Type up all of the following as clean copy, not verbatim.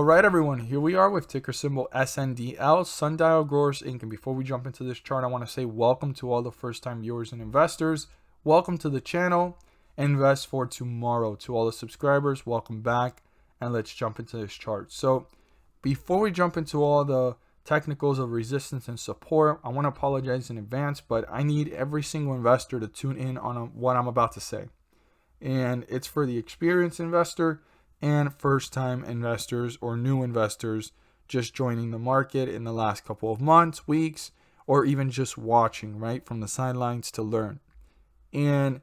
Alright everyone, here we are with ticker symbol Sndl, Sundial Growers Inc. And before we jump into this chart, I want to say welcome to all the first time viewers and investors. Welcome to the channel. Invest for tomorrow. To all the subscribers, welcome back. And let's jump into this chart. So before we jump into all the technicals of resistance and support, I want to apologize in advance, but I need every single investor to tune in on what I'm about to say. And it's for the experienced investor and first-time investors or new investors just joining the market in the last couple of months, weeks, or even just watching, right, from the sidelines to learn. And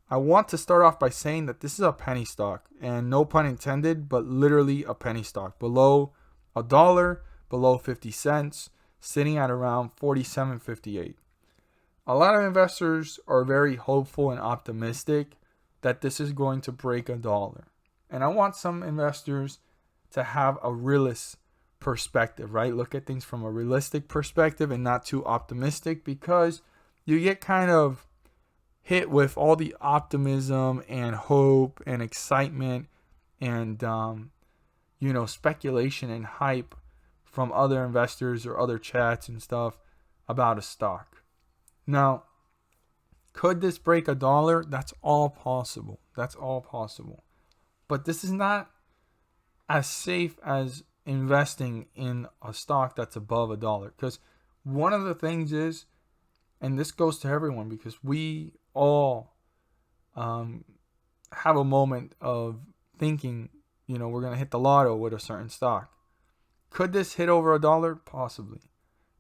I want to start off by saying that this is a penny stock, and no pun intended, but literally a penny stock, below $1, below 50 cents, sitting at around 47.58. A lot of investors are very hopeful and optimistic that this is going to break $1. And I want some investors to have a realist perspective, right? Look at things from a realistic perspective and not too optimistic, because you get kind of hit with all the optimism and hope and excitement and, speculation and hype from other investors or other chats and stuff about a stock. Now, could this break $1? That's all possible. That's all possible. But this is not as safe as investing in a stock that's above $1. Because one of the things is, and this goes to everyone, because we all have a moment of thinking, we're going to hit the lotto with a certain stock. Could this hit over $1? Possibly.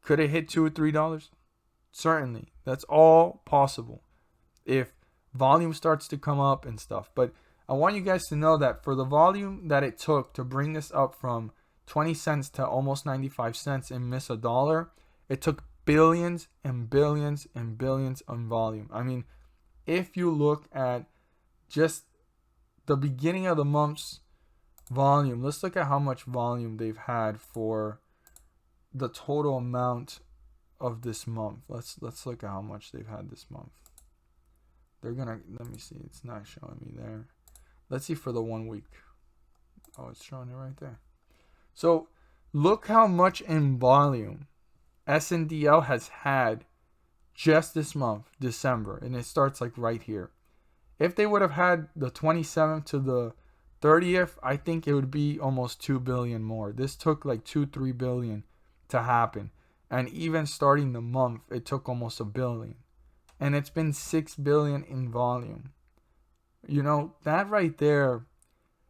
Could it hit $2 or $3? Certainly. That's all possible if volume starts to come up and stuff. But I want you guys to know that for the volume that it took to bring this up from 20 cents to almost 95 cents and miss $1, it took billions and billions and billions on volume. I mean, if you look at just the beginning of the month's volume, let's look at how much volume they've had for the total amount of this month. Let's look at how much they've had this month. Let me see, it's not showing me there. Let's see for the 1 week. Oh, it's showing it right there. So look how much in volume Sndl has had just this month, December. And it starts like right here. If they would have had the 27th to the 30th, I think it would be almost 2 billion more. This took like 2-3 billion to happen. And even starting the month, it took almost $1 billion. And it's been 6 billion in volume. That right there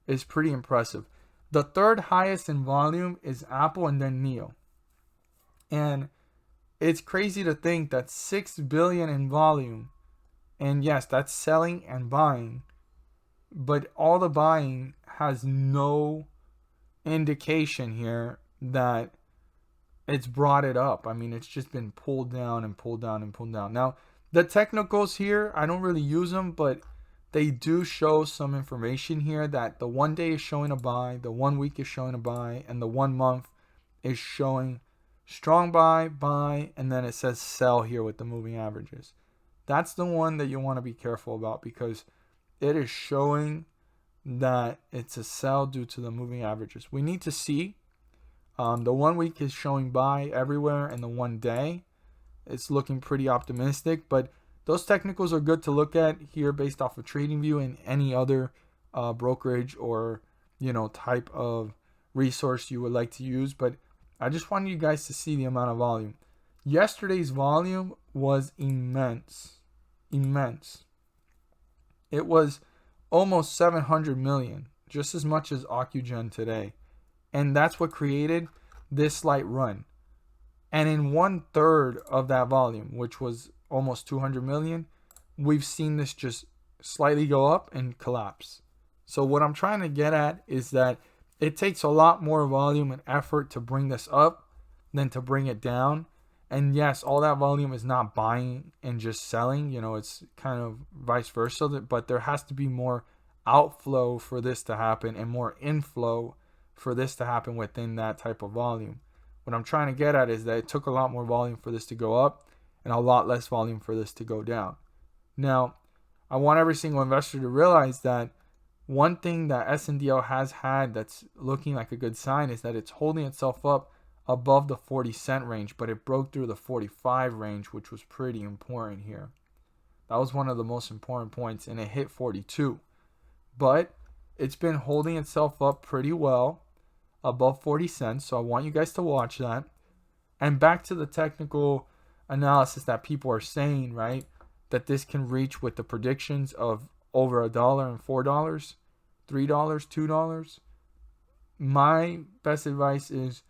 is pretty impressive. The third highest in volume is Apple and then NIO. And it's crazy to think that 6 billion in volume, and yes, that's selling and buying, but all the buying has no indication here that it's brought it up. I mean, it's just been pulled down and pulled down and pulled down. Now, the technicals here, I don't really use them, but they do show some information here that the 1 day is showing a buy, the 1 week is showing a buy, and the 1 month is showing strong buy, and then it says sell here with the moving averages. That's the one that you want to be careful about, because it is showing that it's a sell due to the moving averages. We need to see. The 1 week is showing buy everywhere, and the 1 day, it's looking pretty optimistic, but those technicals are good to look at here based off of TradingView and any other brokerage or type of resource you would like to use. But I just wanted you guys to see the amount of volume. Yesterday's volume was immense. It was almost 700 million, just as much as Ocugen today. And that's what created this slight run. And in 1/3 of that volume, which was almost 200 million, we've seen this just slightly go up and collapse. So what I'm trying to get at is that it takes a lot more volume and effort to bring this up than to bring it down. And yes, all that volume is not buying and just selling. It's kind of vice versa. But there has to be more outflow for this to happen and more inflow for this to happen within that type of volume. What I'm trying to get at is that it took a lot more volume for this to go up and a lot less volume for this to go down. Now, I want every single investor to realize that one thing that Sndl has had that's looking like a good sign is that it's holding itself up above the 40 cent range, but it broke through the 45 range, which was pretty important here. That was one of the most important points, and it hit 42. But it's been holding itself up pretty well above 40 cents, so I want you guys to watch that. And back to the technical analysis that people are saying, right, that this can reach with the predictions of over $1 and $4, $3, $2. My best advice is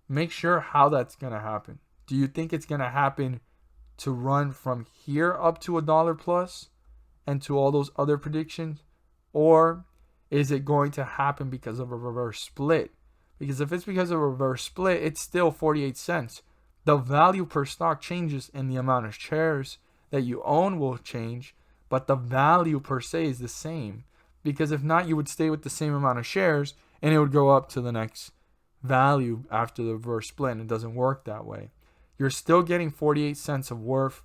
make sure how that's going to happen. Do you think it's going to happen to run from here up to $1 plus and to all those other predictions? Or is it going to happen because of a reverse split? Because if it's because of a reverse split, it's still 48 cents. The value per stock changes and the amount of shares that you own will change, but the value per se is the same. Because if not, you would stay with the same amount of shares and it would go up to the next value after the reverse split, and it doesn't work that way. You're still getting 48 cents of worth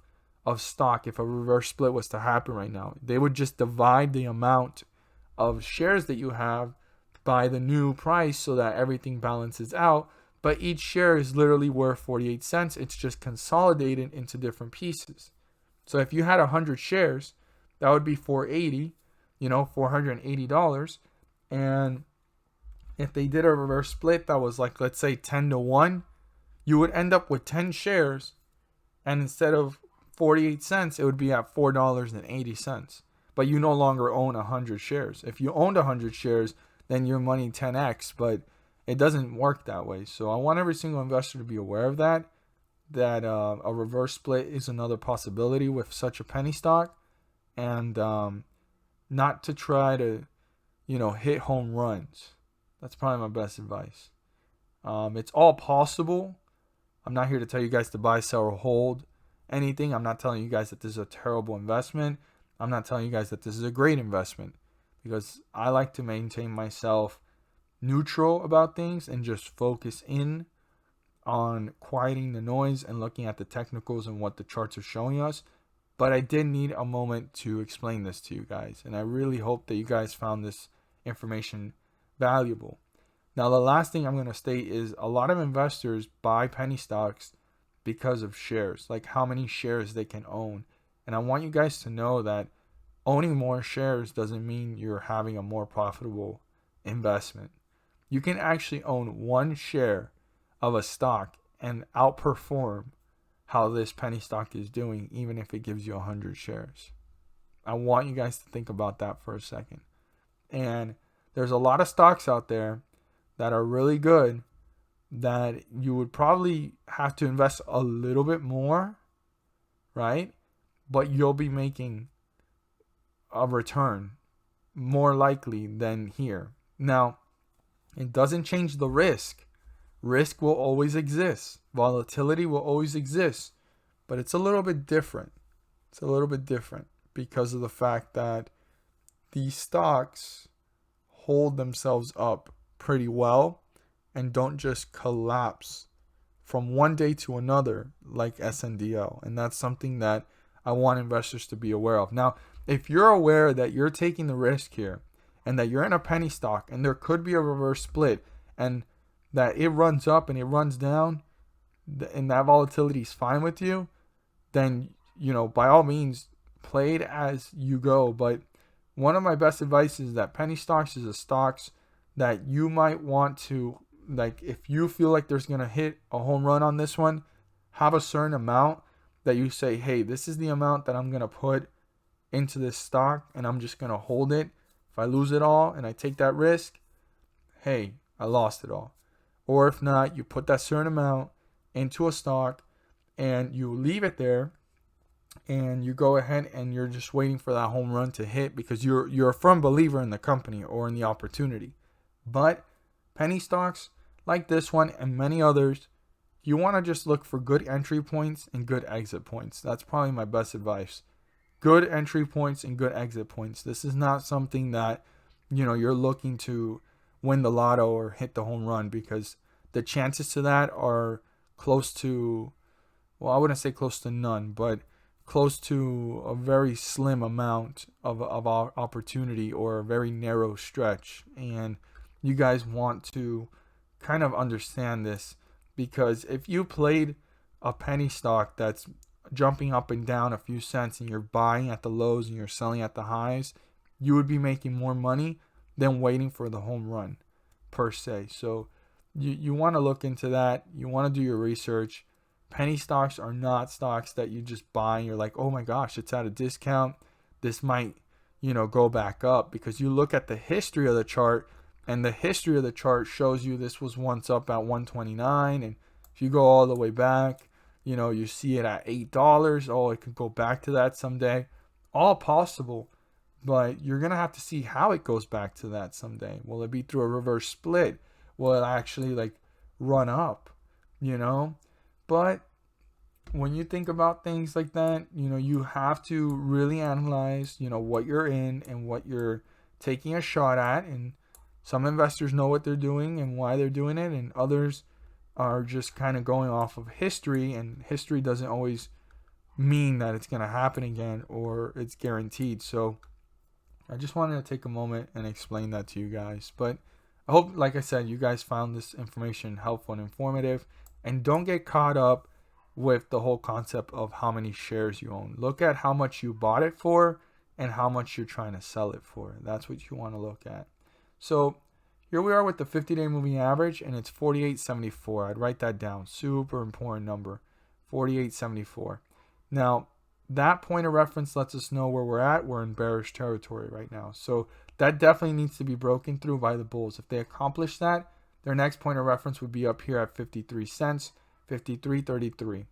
of stock if a reverse split was to happen right now. They would just divide the amount of shares that you have by the new price so that everything balances out, but each share is literally worth 48 cents. It's just consolidated into different pieces. So if you had 100 shares, that would be $480, $480. And if they did a reverse split that was like, let's say 10-1, you would end up with 10 shares. And instead of 48 cents, it would be at $4.80. But you no longer own 100 shares. If you owned 100 shares, then your money 10x. But it doesn't work that way. So I want every single investor to be aware of that a reverse split is another possibility with such a penny stock, and not to try to, hit home runs. That's probably my best advice. It's all possible. I'm not here to tell you guys to buy, sell, or hold anything. I'm not telling you guys that this is a terrible investment. I'm not telling you guys that this is a great investment, because I like to maintain myself neutral about things and just focus in on quieting the noise and looking at the technicals and what the charts are showing us. But I did need a moment to explain this to you guys, and I really hope that you guys found this information valuable. Now, the last thing I'm going to state is a lot of investors buy penny stocks because of shares, like how many shares they can own. And I want you guys to know that owning more shares doesn't mean you're having a more profitable investment. You can actually own one share of a stock and outperform how this penny stock is doing, even if it gives you 100 shares. I want you guys to think about that for a second. And there's a lot of stocks out there that are really good that you would probably have to invest a little bit more, right? But you'll be making a return more likely than here. Now, it doesn't change the risk. Risk will always exist. Volatility will always exist. But it's a little bit different. It's a little bit different because of the fact that these stocks hold themselves up pretty well and don't just collapse from one day to another like Sndl. And that's something that I want investors to be aware of. Now, if you're aware that you're taking the risk here and that you're in a penny stock and there could be a reverse split and that it runs up and it runs down and that volatility is fine with you, then, by all means, play it as you go. But one of my best advice is that penny stocks is a stocks that you might want to, like, if you feel like there's going to hit a home run on this one, have a certain amount that you say, hey, this is the amount that I'm going to put into this stock and I'm just going to hold it. If I lose it all and I take that risk, hey, I lost it all. Or if not, you put that certain amount into a stock and you leave it there and you go ahead and you're just waiting for that home run to hit because you're a firm believer in the company or in the opportunity. But penny stocks like this one and many others, you want to just look for good entry points and good exit points. That's probably my best advice. Good entry points and good exit points. This is not something that, you're looking to win the lotto or hit the home run, because the chances to that are close to, well, I wouldn't say close to none, but close to a very slim amount of opportunity, or a very narrow stretch. And you guys want to kind of understand this, because if you played a penny stock that's jumping up and down a few cents, and you're buying at the lows and you're selling at the highs, you would be making more money than waiting for the home run per se. So you want to look into that. You want to do your research. Penny stocks are not stocks that you just buy and you're like, oh my gosh, it's at a discount, this might, go back up. Because you look at the history of the chart, and the history of the chart shows you this was once up at 129, and if you go all the way back, you see it at $8. Oh, it could go back to that someday. All possible, but you're going to have to see how it goes back to that someday. Will it be through a reverse split? Will it actually run up? But when you think about things like that, you have to really analyze, what you're in and what you're taking a shot at. And some investors know what they're doing and why they're doing it, and others are just kind of going off of history, and history doesn't always mean that it's going to happen again or it's guaranteed. So I just wanted to take a moment and explain that to you guys. But I hope, like I said, you guys found this information helpful and informative, and don't get caught up with the whole concept of how many shares you own. Look at how much you bought it for and how much you're trying to sell it for. That's what you want to look at. So here we are with the 50-day moving average, and it's 48.74. I'd write that down. Super important number, 48.74. Now, that point of reference lets us know where we're at. We're in bearish territory right now. So that definitely needs to be broken through by the bulls. If they accomplish that, their next point of reference would be up here at 53 cents, 53.33.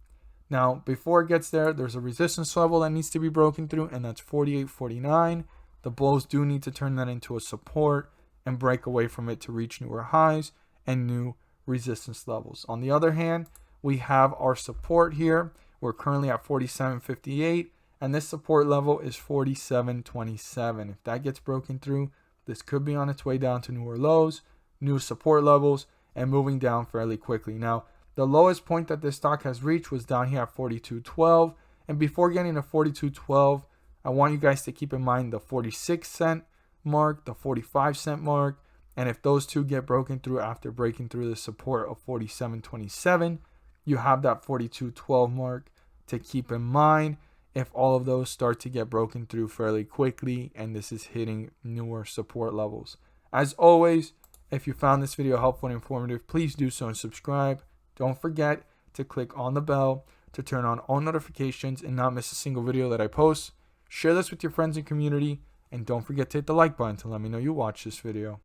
Now, before it gets there, there's a resistance level that needs to be broken through, and that's 48.49. The bulls do need to turn that into a support and break away from it to reach newer highs and new resistance levels. On the other hand, we have our support here. We're currently at 47.58, and this support level is 47.27. If that gets broken through, this could be on its way down to newer lows, new support levels, and moving down fairly quickly. Now, the lowest point that this stock has reached was down here at 42.12, and before getting to 42.12, I want you guys to keep in mind the 46 cent mark, the 45 cent mark, and if those two get broken through after breaking through the support of 47.27, you have that 42.12 mark to keep in mind if all of those start to get broken through fairly quickly and this is hitting newer support levels. As always, if you found this video helpful and informative, please do so and subscribe. Don't forget to click on the bell to turn on all notifications and not miss a single video that I post. Share this with your friends and community, and don't forget to hit the like button to let me know you watched this video.